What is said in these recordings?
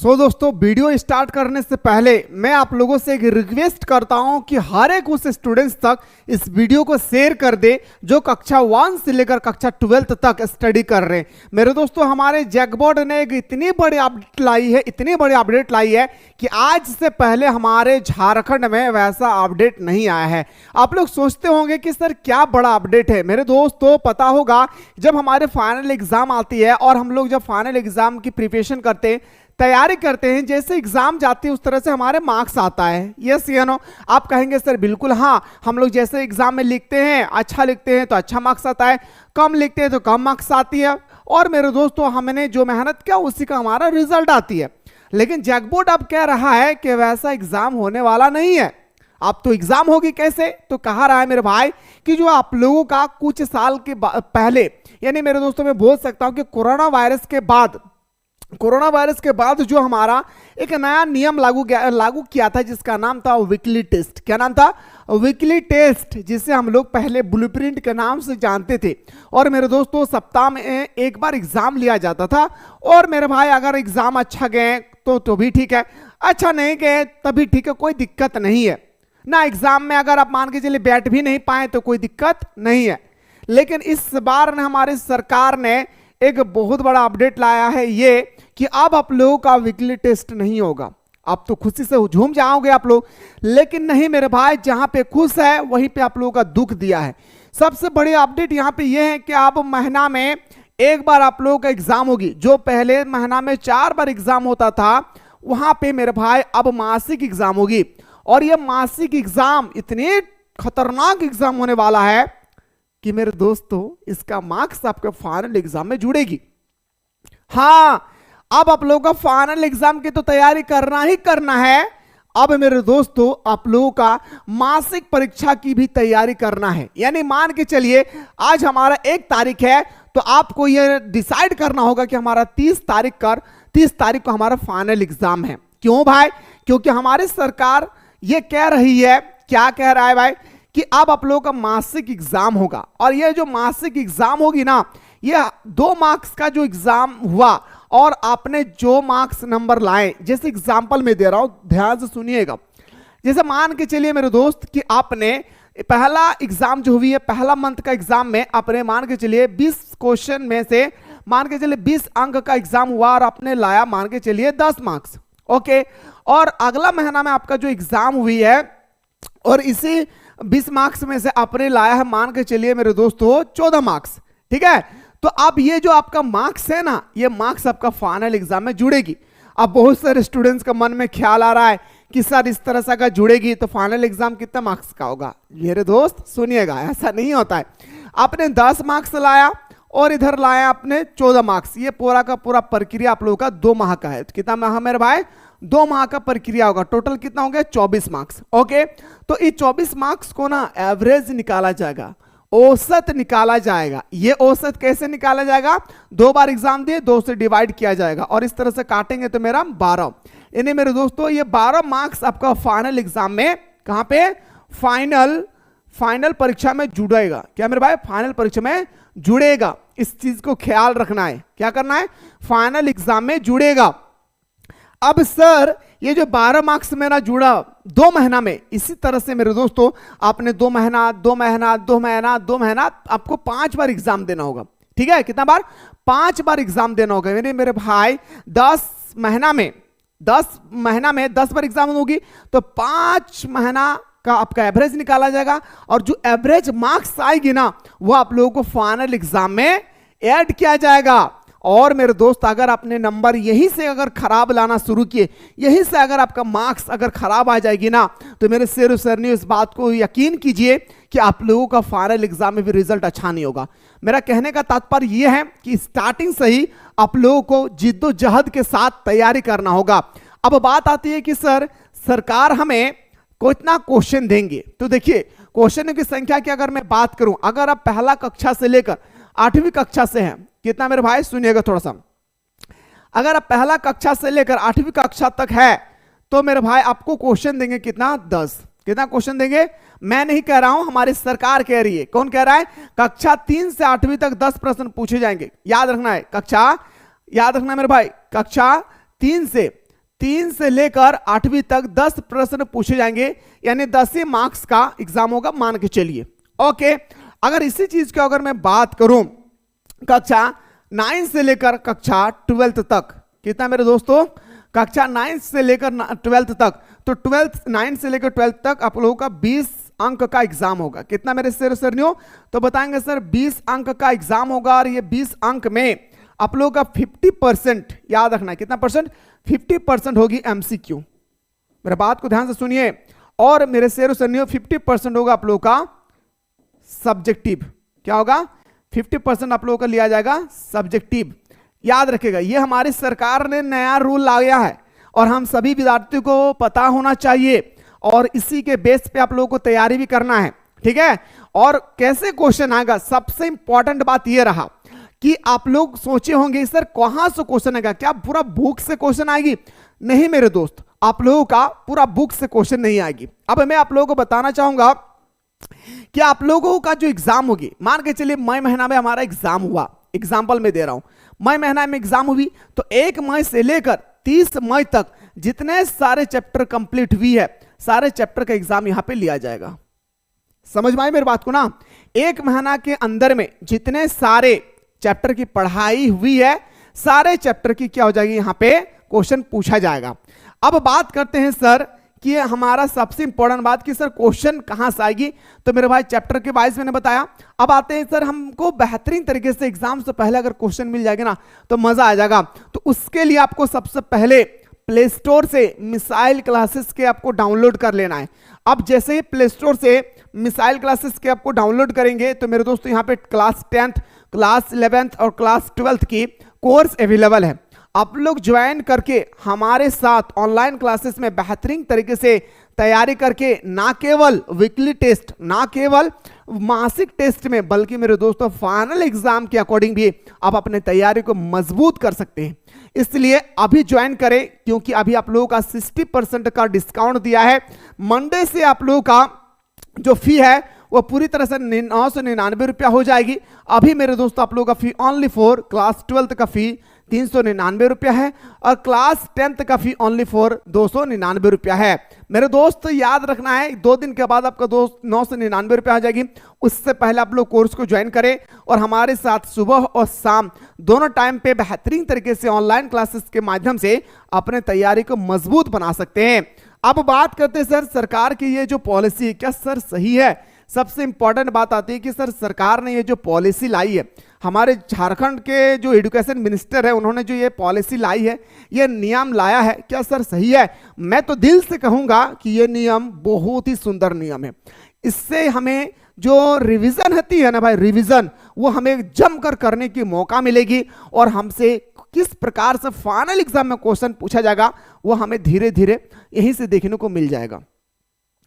दोस्तों video start करने से पहले मैं आप लोगों से एक रिक्वेस्ट करता हूं कि हर एक उस स्टूडेंट्स तक इस वीडियो को शेयर कर दे जो कक्षा 1 से लेकर कक्षा 12 तक स्टडी कर रहे हैं। मेरे दोस्तों, हमारे जैकबोर्ड ने एक इतनी बड़ी अपडेट लाई है कि आज से पहले हमारे झारखंड में वैसा अपडेट नहीं आया है। आप लोग सोचते होंगे कि सर क्या बड़ा अपडेट है। मेरे दोस्तों, पता होगा जब हमारे फाइनल एग्जाम आती है और हम लोग जब फाइनल एग्जाम की प्रिपरेशन करते हैं, तैयारी करते हैं, जैसे एग्जाम जाती है उस तरह से हमारे मार्क्स आता है। यस या नो? आप कहेंगे सर बिल्कुल हाँ, हम लोग जैसे एग्जाम में लिखते हैं, अच्छा लिखते हैं तो अच्छा मार्क्स आता है, कम लिखते हैं तो कम मार्क्स आती है। और मेरे दोस्तों, हमने जो मेहनत किया उसी का हमारा रिजल्ट आती है। लेकिन जैकबोर्ड अब कह रहा है कि वैसा एग्जाम होने वाला नहीं है। अब तो एग्जाम होगी कैसे? तो कहा रहा है मेरे भाई कि जो आप लोगों का कुछ साल के पहले, यानी मेरे दोस्तों मैं बोल सकता हूं कि कोरोना वायरस के बाद जो हमारा एक नया नियम लागू किया था, जिसका नाम था वीकली टेस्ट। क्या नाम था? वीकली टेस्ट, जिसे हम लोग पहले ब्लूप्रिंट के नाम से जानते थे। और मेरे दोस्तों, सप्ताह में एक बार एग्जाम लिया जाता था। और मेरे भाई, अगर एग्जाम अच्छा गए तो भी ठीक है, अच्छा नहीं गए तभी ठीक है, कोई दिक्कत नहीं है ना। एग्जाम में अगर आप मान के चलिए बैठ भी नहीं पाए तो कोई दिक्कत नहीं है। लेकिन इस बार हमारी सरकार ने एक बहुत बड़ा अपडेट लाया है, ये कि अब आप लोगों का वीकली टेस्ट नहीं होगा। आप तो खुशी से झूम जाओगे आप लोग, लेकिन नहीं मेरे भाई, जहां पे खुश है वहीं पे आप लोगों का दुख दिया है। सबसे बड़ी अपडेट यहां पे ये है कि अब महीना में एक बार आप लोगों का एग्जाम होगी। जो पहले महीना में 4 बार एग्जाम होता था, वहां पे मेरे भाई अब मासिक एग्जाम होगी। और ये मासिक एग्जाम इतने खतरनाक एग्जाम होने वाला है कि मेरे दोस्तों, इसका मार्क्स आपके फाइनल एग्जाम में जुड़ेगी। हाँ, अब आप लोगों का फाइनल एग्जाम की तो तैयारी करना ही करना है। अब मेरे दोस्तों, आप लोगों का मासिक परीक्षा की भी तैयारी करना है। यानी मान के चलिए आज हमारा 1 तारीख है, तो आपको यह डिसाइड करना होगा कि हमारा 30 तारीख को हमारा फाइनल एग्जाम है। क्यों भाई? क्योंकि हमारी सरकार ये कह रही है, क्या कह रहा है भाई, कि अब आप लोगों का मासिक एग्जाम होगा। और ये जो मासिक एग्जाम होगी ना, ये 2 मार्क्स का जो एग्जाम हुआ और आपने जो मार्क्स नंबर लाए, जैसे एग्जांपल में दे रहा हूं, ध्यान से सुनिएगा। जैसे मान के चलिए मेरे दोस्त कि आपने पहला एग्जाम जो हुई है, पहला मंथ का एग्जाम में आपने मान के चलिए 20 क्वेश्चन में से मान के चलिए 20 अंक का एग्जाम हुआ और आपने लाया मान के चलिए 10 मार्क्स। ओके, और अगला महीना में आपका जो एग्जाम हुई है और इसी 20 मार्क्स में से आपने लाया है मान के चलिए मेरे दोस्तों 14 मार्क्स। ठीक है, तो अब ये जो आपका मार्क्स है ना, ये मार्क्स आपका फाइनल एग्जाम में जुड़ेगी। अब बहुत सारे स्टूडेंट्स का मन में ख्याल आ रहा है कि सर इस तरह से अगर जुड़ेगी तो फाइनल एग्जाम कितना मार्क्स का होगा। मेरे दोस्त सुनिएगा, ऐसा नहीं होता है। आपने 10 मार्क्स लाया और इधर लाया आपने 14 मार्क्स। ये पूरा का पूरा प्रक्रिया आप लोगों का 2 माह का है। कितना माह मेरे भाई? 2 माह का प्रक्रिया होगा। टोटल कितना हो गया? 24 मार्क्स। ओके, तो ये 24 मार्क्स को ना एवरेज निकाला जाएगा, औसत निकाला जाएगा। ये औसत कैसे निकाला जाएगा? 2 बार एग्जाम दिए, 2 से डिवाइड किया जाएगा और इस तरह से काटेंगे तो मेरा 12। यानी मेरे दोस्तों, ये 12 मार्क्स आपका फाइनल एग्जाम में कहां पे? फाइनल परीक्षा में जुड़ेगा। क्या मेरे भाई? फाइनल परीक्षा में जुड़ेगा। इस चीज को ख्याल रखना है। क्या करना है? फाइनल एग्जाम में जुड़ेगा। अब सर ये जो 12 मार्क्स मेरा जुड़ा 2 महीना में, इसी तरह से मेरे दोस्तों आपने 2 महीना आपको 5 बार एग्जाम देना होगा। ठीक है, कितना बार? 5 बार एग्जाम देना होगा। मेरे भाई 10 महीना में 10 बार एग्जाम होगी, तो 5 महीना का आपका एवरेज निकाला जाएगा और जो एवरेज मार्क्स आएगी ना, वो आप लोगों को फाइनल एग्जाम में ऐड किया जाएगा। और मेरे दोस्त, अगर आपने नंबर यहीं से अगर खराब लाना शुरू किए, यहीं से अगर आपका मार्क्स अगर खराब आ जाएगी ना, तो मेरे शेर सरनी इस बात को यकीन कीजिए कि आप लोगों का फाइनल एग्जाम में भी रिजल्ट अच्छा नहीं होगा। मेरा कहने का तात्पर्य यह है कि स्टार्टिंग से ही आप लोगों को जिद्दोजहद के साथ तैयारी करना होगा। अब बात आती है कि सर सरकार हमें कितना क्वेश्चन देंगे। तो देखिए, क्वेश्चन की संख्या की अगर मैं बात करूं, अगर आप पहला कक्षा से लेकर 8वीं कक्षा से हैं, कितना मेरे भाई सुनिएगा थोड़ा सा, अगर आप पहला कक्षा से लेकर 8वीं कक्षा तक है तो मेरे भाई आपको क्वेश्चन देंगे कितना? 10। कितना क्वेश्चन देंगे? मैं नहीं कह रहा हूं, हमारी सरकार कह रही है। कौन कह रहा है? कक्षा 3 से 8वीं तक 10 प्रश्न पूछे जाएंगे। याद रखना है, याद रखना मेरे भाई, कक्षा 3 से 3 से लेकर 8वीं तक 10 प्रश्न पूछे जाएंगे, यानी 10 ही मार्क्स का एग्जाम होगा, मान के चलिए। ओके, अगर इसी चीज की अगर मैं बात करूं कक्षा 9 से लेकर कक्षा 12th तक, कितना मेरे दोस्तों, कक्षा 9 से लेकर 12th तक, तो 9 से लेकर 12th तक आप लोगों का 20 अंक का एग्जाम होगा। कितना मेरे सरनियों, तो बताएंगे सर 20 अंक का एग्जाम होगा, और ये 20 अंक में आप लोगों का 50% याद रखना है। कितना परसेंट, 50% होगी एमसीक्यू। मेरे बात को ध्यान से सुनिए। और मेरे सरनियों 50% होगा आप लोगों का सब्जेक्टिव। क्या होगा, 50% आप लोगों का लिया जाएगा सब्जेक्टिव। याद रखेगा, ये हमारी सरकार ने नया रूल लाया है और हम सभी विद्यार्थियों को पता होना चाहिए, और इसी के बेस पे आप लोगों को तैयारी भी करना है, ठीक है। और कैसे क्वेश्चन आएगा, सबसे इंपॉर्टेंट बात ये रहा कि आप लोग सोचे होंगे सर कहां से क्वेश्चन आएगा, क्या पूरा बुक से क्वेश्चन आएगी? नहीं मेरे दोस्त, आप लोगों का पूरा बुक से क्वेश्चन नहीं आएगी। अब मैं आप लोगों को बताना चाहूंगा कि आप लोगों का जो एग्जाम होगी, मान के चलिए मई महीना में हमारा एग्जाम हुआ, एग्जाम्पल में दे रहा हूं, मई महीना में एग्जाम हुई, तो 1 मई से लेकर 30 मई तक जितने सारे चैप्टर कंप्लीट हुई है, सारे चैप्टर का एग्जाम यहां पे लिया जाएगा। समझ में आई मेरी बात को ना? 1 महीना के अंदर में जितने सारे चैप्टर की पढ़ाई हुई है, सारे चैप्टर की क्या हो जाएगी, यहां पे क्वेश्चन पूछा जाएगा। अब बात करते हैं सर कि हमारा सबसे इंपॉर्टेंट बात कि सर क्वेश्चन कहां से आएगी, तो मेरे भाई चैप्टर के वाइज मैंने बताया। अब आते हैं सर, हमको बेहतरीन तरीके से एग्जाम से पहले अगर क्वेश्चन मिल जाएगा ना तो मजा आ जाएगा। तो उसके लिए आपको सबसे पहले प्ले स्टोर से मिसाइल क्लासेस के आपको डाउनलोड कर लेना है। अब जैसे ही प्ले स्टोर से मिसाइल क्लासेस के आपको डाउनलोड करेंगे तो मेरे दोस्तों यहाँ पे क्लास 10th, क्लास 11th और क्लास 12th की कोर्स अवेलेबल है। आप लोग ज्वाइन करके हमारे साथ ऑनलाइन क्लासेस में बेहतरीन तरीके से तैयारी करके, ना केवल वीकली टेस्ट, ना केवल मासिक टेस्ट में, बल्कि मेरे दोस्तों फाइनल एग्जाम के अकॉर्डिंग भी आप अपने तैयारी को मजबूत कर सकते हैं। इसलिए अभी ज्वाइन करें, क्योंकि अभी आप लोगों का 60% का डिस्काउंट दिया है। मंडे से आप लोगों का जो फी है वो पूरी तरह से 999 रुपया हो जाएगी। अभी मेरे दोस्तों आप लोगों का फी ओनली फॉर क्लास 12th का फी 399 रुपया है, और क्लास 10th का फी ओनली फॉर 299 रुपया है। मेरे दोस्त याद रखना है, 2 दिन के बाद आपका दोस्त 999 रुपया आ जाएगी। उससे पहले आप लोग कोर्स को ज्वाइन करें और हमारे साथ सुबह और शाम दोनों टाइम पे बेहतरीन तरीके से ऑनलाइन क्लासेस के माध्यम से अपने तैयारी को मजबूत बना सकते हैं। अब बात करते हैं सर सरकार की ये जो पॉलिसी, क्या सर सही है? सबसे इंपॉर्टेंट बात आती है कि सर सरकार ने ये जो पॉलिसी लाई है, हमारे झारखंड के जो एजुकेशन मिनिस्टर है उन्होंने जो ये पॉलिसी लाई है, ये नियम लाया है, क्या सर सही है? मैं तो दिल से कहूंगा कि ये नियम बहुत ही सुंदर नियम है। इससे हमें जो रिवीजन होती है ना भाई, रिवीजन वो हमें जमकर करने की मौका मिलेगी, और हमसे किस प्रकार से फाइनल एग्जाम में क्वेश्चन पूछा जाएगा वो हमें धीरे धीरे यहीं से देखने को मिल जाएगा।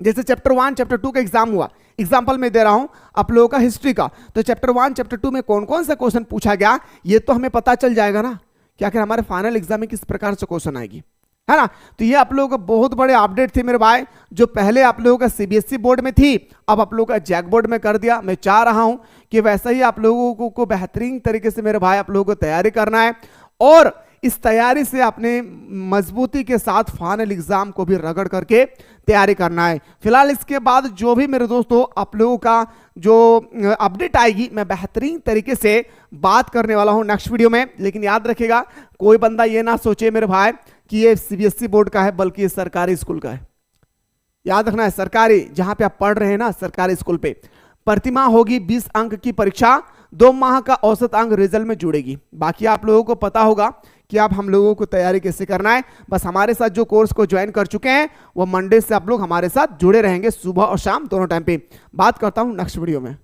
जैसे चैप्टर 1 चैप्टर 2 का एग्जाम हुआ, एग्जाम्पल में दे रहा हूं आप लोगों का हिस्ट्री का, तो चैप्टर 1 चैप्टर 2 में कौन कौन सा क्वेश्चन पूछा गया ये तो हमें पता चल जाएगा ना, क्या क्या हमारे फाइनल एग्जाम में किस प्रकार से क्वेश्चन आएगी, है ना। तो ये आप लोगों का बहुत बड़े अपडेट थे मेरे भाई, जो पहले आप लोगों का सीबीएसई बोर्ड में थी, अब आप लोगों का जैक बोर्ड में कर दिया। मैं चाह रहा हूं कि वैसा ही आप लोगों को बेहतरीन तरीके से मेरे भाई आप लोगों को तैयारी करना है, और इस तैयारी से अपने मजबूती के साथ फाइनल एग्जाम को भी रगड़ करके तैयारी करना है। फिलहाल इसके बाद जो भी मेरे दोस्तों आप लोगों का जो अपडेट आएगी मैं बेहतरीन तरीके से बात करने वाला हूं नेक्स्ट वीडियो में। लेकिन याद रखिएगा, कोई बंदा ये ना सोचे मेरे भाई कि ये सीबीएसई बोर्ड का है, बल्कि ये सरकारी स्कूल का है। याद रखना है, सरकारी जहां पे आप पढ़ रहे हैं ना, सरकारी स्कूल पे प्रतिमाह होगी 20 अंक की परीक्षा, 2 माह का औसत अंक रिजल्ट में जुड़ेगी। बाकी आप लोगों को पता होगा कि आप हम लोगों को तैयारी कैसे करना है। बस हमारे साथ जो कोर्स को ज्वाइन कर चुके हैं वो मंडे से आप लोग हमारे साथ जुड़े रहेंगे, सुबह और शाम दोनों टाइम पे। बात करता हूं नेक्स्ट वीडियो में।